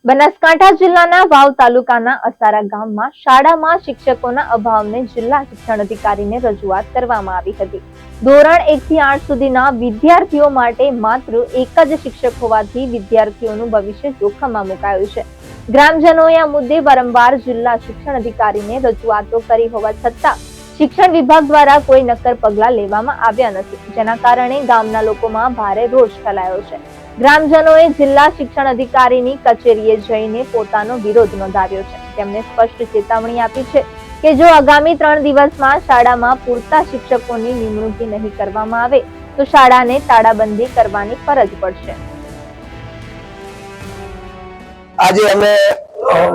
બનાસકાંઠા જિલ્લાના વાવ તાલુકાના અસારા ગામમાં શાળામાં શિક્ષકોના અભાવને જિલ્લા શિક્ષણ અધિકારીને રજૂઆત કરવામાં આવી હતી। ધોરણ 1 થી 8 સુધીના વિદ્યાર્થીઓ માટે માત્ર એક જ શિક્ષક હોવાથી વિદ્યાર્થીઓનું ભવિષ્ય જોખમમાં મુકાયું છે। ગ્રામજનોએ આ મુદ્દે વારંવાર જિલ્લા શિક્ષણ અધિકારીને રજૂઆતો કરી હોવા છતાં શિક્ષણ વિભાગ દ્વારા કોઈ નક્કર પગલાં લેવામાં આવ્યા નથી, જેના કારણે ગામના લોકોમાં ભારે રોષ ફેલાયો છે। ગ્રામજનોએ જિલ્લા શિક્ષણ અધિકારીની કચેરીએ જઈને પોતાનો વિરોધ નોંધાવ્યો છે। તેમણે સ્પષ્ટ ચેતવણી આપી છે કે જો આગામી 3 દિવસમાં શાળામાં પૂરતા શિક્ષકોની નિમણૂક નહીં કરવામાં આવે તો શાળાને તાળાબંધી કરવાની ફરજ પડશે। આજે અમે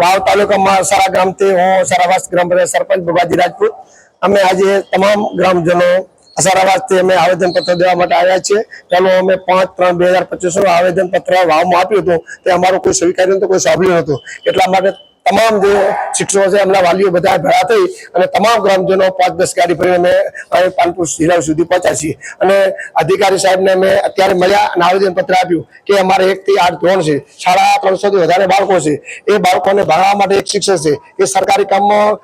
વાવ તાલુકામાં અસારા ગામથી હું અસારાવાસ ગ્રામ પંચાયત સરપંચ ભગાજી રાજપૂત અમે આજે તમામ ગ્રામજનો અસારાવાસથી અમે આવેદનપત્ર દેવા માટે આવ્યા છીએ। ચાલો અમે 5/3/2025 આવેદનપત્ર વાવમાં આપ્યું હતું તે અમારું કોઈ સ્વીકાર્યું નહોતું, કોઈ સાંભળ્યું નહોતું। એટલા માટે તમામ જે શિક્ષકો છે એમના વાલીઓ બધા ભેગા થઈ અને તમામ ગ્રામજનો 5-10 ગાડી ભરીને અમે અહીં પાનપુર જિલ્લા સુધી પહોંચ્યા છીએ અને અધિકારી સાહેબને અમે અત્યારે મળ્યા અને આવેદનપત્ર આપ્યું કે અમારે 1 થી 8 ધોરણ છે, શાળા 300 થી વધારે બાળકો છે, એ બાળકોને ભણાવવા માટે એક શિક્ષક છે, એ સરકારી કામમાં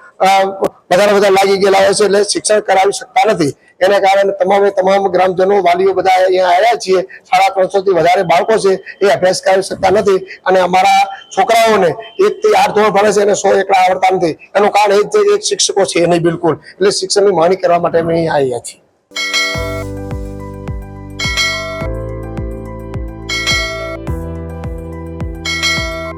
બધા લાગી ગયેલા હોય છે એટલે શિક્ષણ કરાવી શકતા નથી। એના કારણે તમામ ગ્રામજનો વાલીઓ બધા અહીંયા આવ્યા છીએ। શાળા 300 થી વધારે બાળકો છે એ અભ્યાસ કરી શકતા નથી અને અમારા છોકરાઓને 1 થી 8 ધોરણ ભણે છે અને 100 એકડા આવડતા નથી। એનું કારણ એ જ છે કે એક શિક્ષકો છે નહીં બિલકુલ, એટલે શિક્ષણની માંગણી કરવા માટે અમે અહીંયા આવ્યા છીએ।